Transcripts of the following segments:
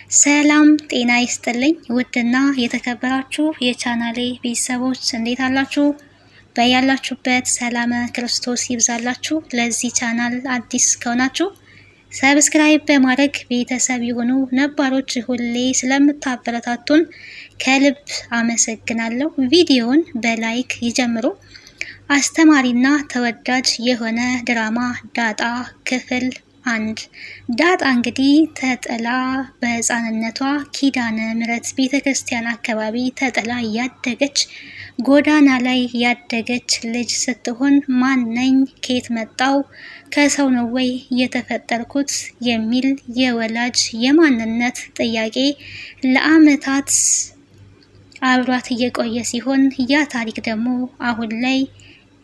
ሰላም ጤና ይስጥልኝ ውድና የተከበራችሁ የቻናሌ ቤተሰቦች እንዴት አላችሁ? በያላችሁበት ሰላም ክርስቶስ ይብዛላችሁ። ለዚህ ቻናል አዲስ ከሆናችሁ ሰብስክራይብ በማድረግ ቤተሰብ የሆኑ ነባሮች ሁሌ ስለምታበረታቱን ከልብ አመሰግናለሁ። ቪዲዮውን በላይክ ይጀምሩ። አስተማሪና ተወዳጅ የሆነ ድራማ ዳጣ ክፍል አንድ። ዳጣ እንግዲህ ተጥላ በህፃንነቷ ኪዳነ ምሕረት ቤተክርስቲያን አካባቢ ተጥላ ያደገች ጎዳና ላይ ያደገች ልጅ ስትሆን ማነኝ ከየት መጣው ከሰው ነው ወይ የተፈጠርኩት የሚል የወላጅ የማንነት ጥያቄ ለአመታት አብሯት እየቆየ ሲሆን ያ ታሪክ ደግሞ አሁን ላይ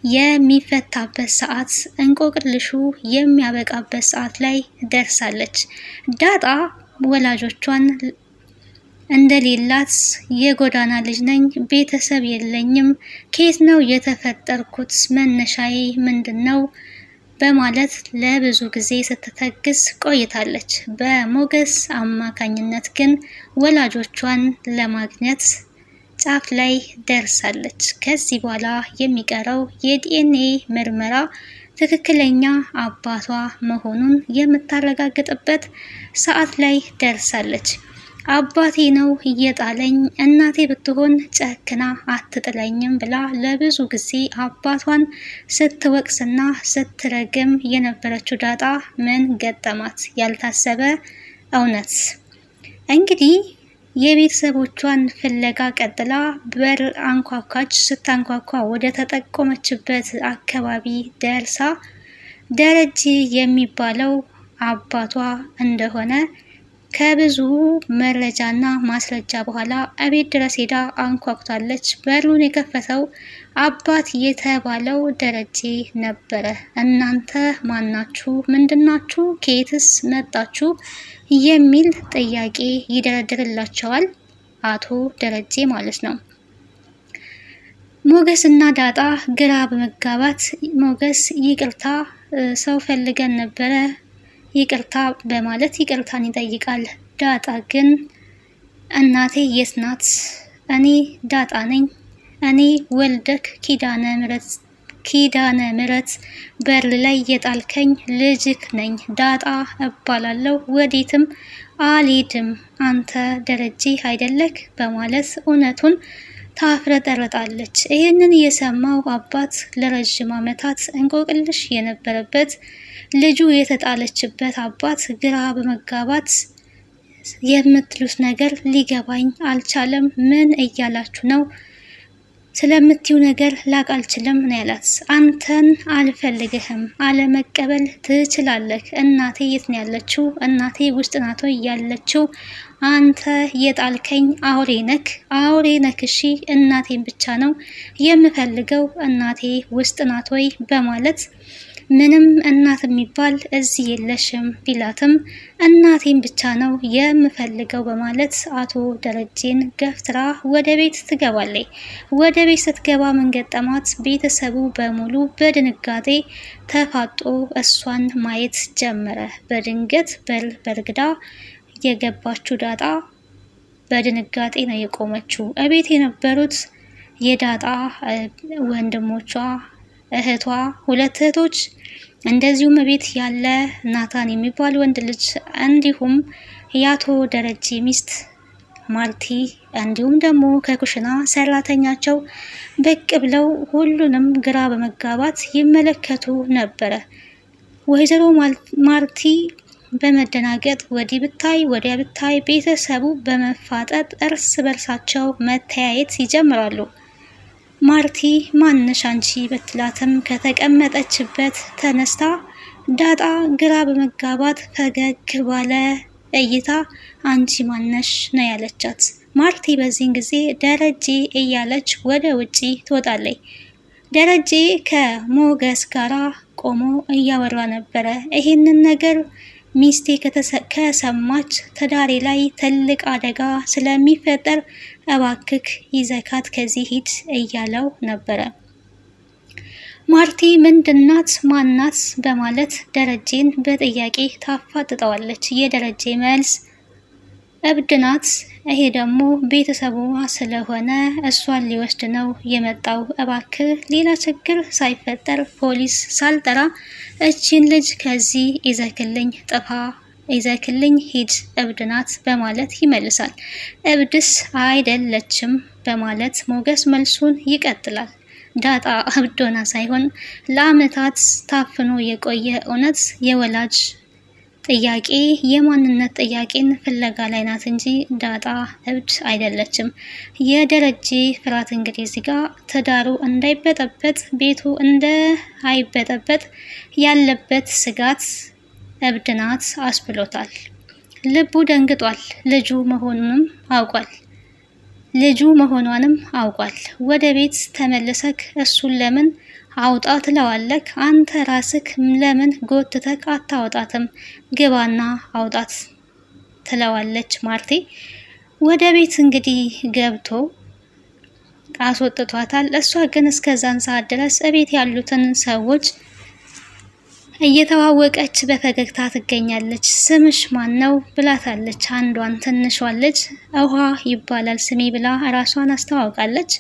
የሚፈታበት ሰዓት እንቆቅልሹ የሚያበቃበት ሰዓት ላይ ደርሳለች። ዳጣ ወላጆቿን እንደሌላት የጎዳና ልጅ ነኝ፣ ቤተሰብ የለኝም፣ ከየት ነው የተፈጠርኩት፣ መነሻዬ ምንድነው በማለት ለብዙ ጊዜ ስትተግስ ቆይታለች። በሞገስ አማካኝነት ግን ወላጆቿን ለማግኘት ጫፍ ላይ ደርሳለች። ከዚህ በኋላ የሚቀረው የዲኤንኤ ምርመራ ትክክለኛ አባቷ መሆኑን የምታረጋግጥበት ሰዓት ላይ ደርሳለች። አባቴ ነው እየጣለኝ፣ እናቴ ብትሆን ጨክና አትጥለኝም ብላ ለብዙ ጊዜ አባቷን ስትወቅስና ስትረግም የነበረችው ዳጣ ምን ገጠማት? ያልታሰበ እውነት እንግዲህ የቤተሰቦቿን ፍለጋ ቀጥላ በር አንኳኳች። ስታንኳኳ ወደ ተጠቆመችበት አካባቢ ደርሳ ደረጀ የሚባለው አባቷ እንደሆነ ከብዙ መረጃና ማስረጃ በኋላ እቤት ድረስ ሄዳ አንኳኩታለች። በሩን የከፈተው አባት የተባለው ደረጀ ነበረ። እናንተ ማናችሁ? ምንድናችሁ? ከየትስ መጣችሁ? የሚል ጥያቄ ይደረድርላቸዋል አቶ ደረጀ ማለት ነው። ሞገስ እና ዳጣ ግራ በመጋባት ሞገስ ይቅርታ ሰው ፈልገን ነበረ ይቅርታ በማለት ይቅርታን ይጠይቃል። ዳጣ ግን እናቴ የት ናት? እኔ ዳጣ ነኝ። እኔ ወልደክ ኪዳነ ምሕረት በር ላይ የጣልከኝ ልጅክ ነኝ። ዳጣ እባላለሁ። ወዴትም አልሄድም። አንተ ደረጀ አይደለክ? በማለት እውነቱን ታፍረጠረጣለች። ይህንን የሰማው አባት ለረጅም ዓመታት እንቆቅልሽ የነበረበት ልጁ የተጣለችበት አባት ግራ በመጋባት የምትሉት ነገር ሊገባኝ አልቻለም። ምን እያላችሁ ነው? ስለምትዩ ነገር ላቅ አልችልም ነው ያላት። አንተን አልፈልግህም፣ አለመቀበል ትችላለህ። እናቴ የት ነው ያለችው? እናቴ ውስጥ ናት ያለችው? አንተ የጣልከኝ አውሬ ነክ፣ አውሬ ነክ። እሺ እናቴን ብቻ ነው የምፈልገው፣ እናቴ ውስጥ ናት ወይ በማለት ምንም እናት የሚባል እዚህ የለሽም ቢላትም እናቴን ብቻ ነው የምፈልገው በማለት አቶ ደረጀን ገፍትራ ወደ ቤት ትገባለች። ወደ ቤት ስትገባ ምን ገጠማት? ቤተሰቡ በሙሉ በድንጋጤ ተፋጦ እሷን ማየት ጀመረ። በድንገት በርግዳ የገባችው ዳጣ በድንጋጤ ነው የቆመችው። እቤት የነበሩት የዳጣ ወንድሞቿ፣ እህቷ፣ ሁለት እህቶች እንደዚሁም ቤት ያለ ናታን የሚባል ወንድ ልጅ እንዲሁም የአቶ ደረጀ ሚስት ማርቲ እንዲሁም ደግሞ ከኩሽና ሰራተኛቸው ብቅ ብለው ሁሉንም ግራ በመጋባት ይመለከቱ ነበረ። ወይዘሮ ማርቲ በመደናገጥ ወዲህ ብታይ ወዲያ ብታይ ቤተሰቡ በመፋጠጥ እርስ በርሳቸው መተያየት ይጀምራሉ። ማርቲ ማንሽ አንቺ በትላትም ከተቀመጠችበት ተነስታ ዳጣ ግራ በመጋባት ፈገግ ባለ እይታ አንቺ ማነሽ ነው ያለቻት። ማርቲ በዚህን ጊዜ ደረጀ እያለች ወደ ውጪ ትወጣለች። ደረጀ ከሞገስ ጋራ ቆሞ እያወራ ነበረ። ይህንን ነገር ሚስቴ ከሰማች ትዳሬ ላይ ትልቅ አደጋ ስለሚፈጠር እባክክ ይዘካት ከዚህ ሂድ እያለው ነበረ። ማርቲ ምንድናት? ማናት? በማለት ደረጀን በጥያቄ ታፋጥጠዋለች። የደረጀ መልስ እብድ ናት። ይሄ ደግሞ ቤተሰቡ ስለሆነ እሷን ሊወስድ ነው የመጣው። እባክህ ሌላ ችግር ሳይፈጠር ፖሊስ ሳልጠራ እቺን ልጅ ከዚህ ይዘክልኝ ጥፋ፣ ይዘክልኝ ሂድ፣ እብድ ናት በማለት ይመልሳል። እብድስ አይደለችም በማለት ሞገስ መልሱን ይቀጥላል። ዳጣ እብዶና ሳይሆን ለአመታት ታፍኖ የቆየ እውነት የወላጅ ጥያቄ የማንነት ጥያቄን ፍለጋ ላይ ናት እንጂ ዳጣ እብድ አይደለችም። የደረጀ ፍርሃት እንግዲህ እዚህ ጋር ትዳሩ እንዳይበጠበጥ ቤቱ እንዳይበጠበጥ ያለበት ስጋት እብድ ናት አስብሎታል። ልቡ ደንግጧል። ልጁ መሆኗንም አውቋል። ወደ ቤት ተመልሰክ እሱን ለምን አውጣ ትለዋለክ? አንተ ራስክ ለምን ጎትተክ አታወጣትም? ግባና አውጣት ትለዋለች ማርቴ። ወደ ቤት እንግዲህ ገብቶ አስወጥቷታል። እሷ ግን እስከዛን ሰዓት ድረስ እቤት ያሉትን ሰዎች እየተዋወቀች በፈገግታ ትገኛለች። ስምሽ ማን ነው ብላታለች። አንዷን ትንሿን ልጅ ውሃ ይባላል ስሜ ብላ ራሷን አስተዋውቃለች።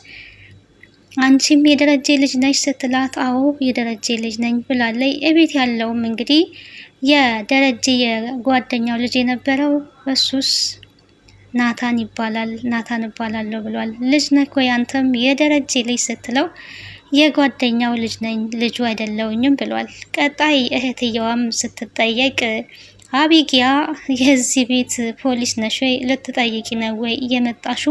አንቺም የደረጀ ልጅ ነሽ ስትላት አዎ የደረጀ ልጅ ነኝ ብላለች። እቤት ያለውም እንግዲህ የደረጀ የጓደኛው ልጅ የነበረው እሱስ ናታን እባላለሁ ብሏል። ልጅ ነህ ወይ አንተም የደረጀ ልጅ ስትለው የጓደኛው ልጅ ነኝ ልጁ አይደለሁኝም ብሏል። ቀጣይ እህትየዋም ስትጠየቅ አቢጊያ የዚህ ቤት ፖሊስ ነሽ ወይ ልትጠይቂ ነው ወይ የመጣሹ?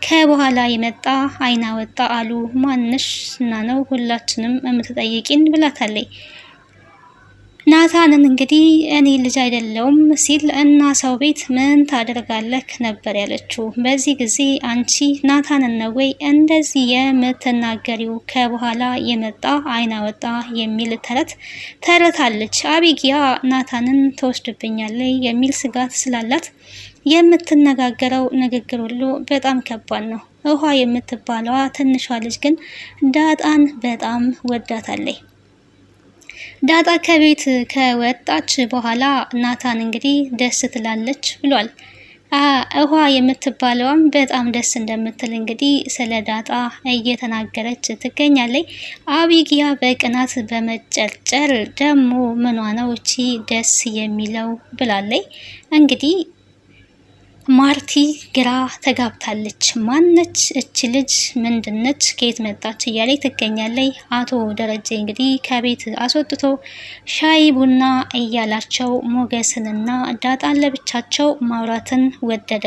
ከበኋላ የመጣ አይና ወጣ አሉ ማንሽ እና ነው ሁላችንም የምትጠይቂን ብላታለች። ናታንን እንግዲህ እኔ ልጅ አይደለውም ሲል እና ሰው ቤት ምን ታደርጋለህ ነበር ያለችው። በዚህ ጊዜ አንቺ ናታንን ነው ወይ እንደዚህ የምትናገሪው? ከበኋላ የመጣ አይና ወጣ የሚል ተረታለች። አቢጊያ ናታንን ትወስድብኛለች የሚል ስጋት ስላላት የምትነጋገረው ንግግር ሁሉ በጣም ከባድ ነው። ውሃ የምትባለዋ ትንሿ ልጅ ግን ዳጣን በጣም ወዳታለች። ዳጣ ከቤት ከወጣች በኋላ ናታን እንግዲህ ደስ ትላለች ብሏል። ውሃ የምትባለውም በጣም ደስ እንደምትል እንግዲህ ስለ ዳጣ እየተናገረች ትገኛለች። አቢጊያ በቅናት በመጨርጨር ደግሞ ምኗ ነው እቺ ደስ የሚለው ብላለች። እንግዲህ ማርቲ ግራ ተጋብታለች። ማነች እች ልጅ? ምንድነች? ከየት መጣች? እያለች ትገኛለች። አቶ ደረጀ እንግዲህ ከቤት አስወጥቶ ሻይ ቡና እያላቸው ሞገስንና ዳጣን ለብቻቸው ማውራትን ወደደ።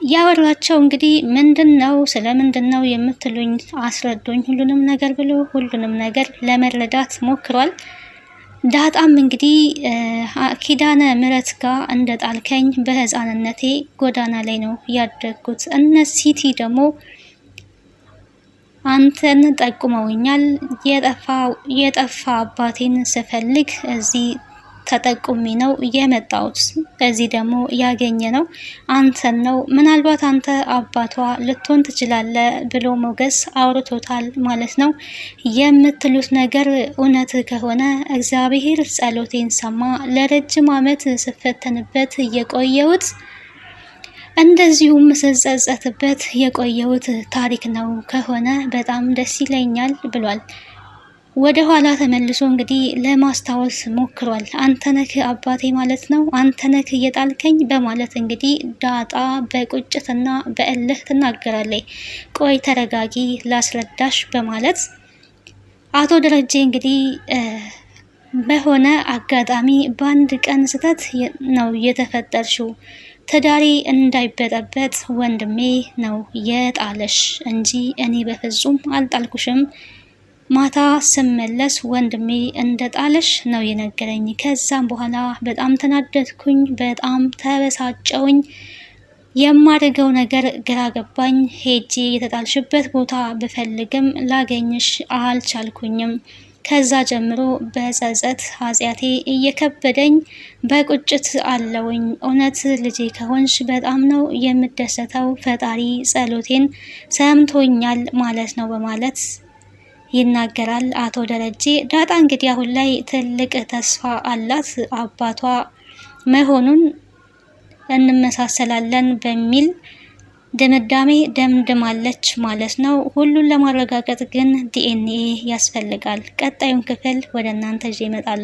ያወራቸው እንግዲህ ምንድነው ስለምንድነው የምትሉኝ አስረዱኝ ሁሉንም ነገር ብሎ ሁሉንም ነገር ለመረዳት ሞክሯል። ዳጣም እንግዲህ ኪዳነ ምሕረት ጋር እንደጣልከኝ በህፃንነቴ ጎዳና ላይ ነው ያደግኩት። ሲቲ ደግሞ አንተን ጠቁመውኛል። የጠፋ አባቴን ስፈልግ እዚህ ተጠቁሚ ነው የመጣሁት። እዚህ ደግሞ ያገኘ ነው አንተን ነው። ምናልባት አንተ አባቷ ልትሆን ትችላለህ ብሎ ሞገስ አውርቶታል ማለት ነው። የምትሉት ነገር እውነት ከሆነ እግዚአብሔር ጸሎቴን ሰማ። ለረጅም ዓመት ስፈተንበት የቆየሁት እንደዚሁም ስጸጸትበት የቆየሁት ታሪክ ነው ከሆነ በጣም ደስ ይለኛል ብሏል። ወደ ኋላ ተመልሶ እንግዲህ ለማስታወስ ሞክሯል። አንተነክ አባቴ ማለት ነው፣ አንተነክ እየጣልከኝ በማለት እንግዲህ ዳጣ በቁጭትና በእልህ ትናገራለች። ቆይ ተረጋጊ ላስረዳሽ በማለት አቶ ደረጀ እንግዲህ በሆነ አጋጣሚ በአንድ ቀን ስህተት ነው የተፈጠርሽው። ትዳሬ እንዳይበጠበጥ ወንድሜ ነው የጣለሽ እንጂ እኔ በፍጹም አልጣልኩሽም። ማታ ስመለስ ወንድሜ እንደጣለሽ ነው የነገረኝ። ከዛም በኋላ በጣም ተናደድኩኝ፣ በጣም ተበሳጨውኝ። የማደርገው ነገር ግራ ገባኝ። ሄጄ የተጣልሽበት ቦታ ብፈልግም ላገኝሽ አልቻልኩኝም። ከዛ ጀምሮ በጸጸት ኃጢአቴ እየከበደኝ በቁጭት አለውኝ። እውነት ልጄ ከሆንሽ በጣም ነው የምደሰተው። ፈጣሪ ጸሎቴን ሰምቶኛል ማለት ነው በማለት ይናገራል አቶ ደረጀ። ዳጣ እንግዲህ አሁን ላይ ትልቅ ተስፋ አላት አባቷ መሆኑን እንመሳሰላለን በሚል ድምዳሜ ደምድማለች ማለት ነው። ሁሉን ለማረጋገጥ ግን ዲኤንኤ ያስፈልጋል። ቀጣዩን ክፍል ወደ እናንተ ይዤ እመጣለሁ።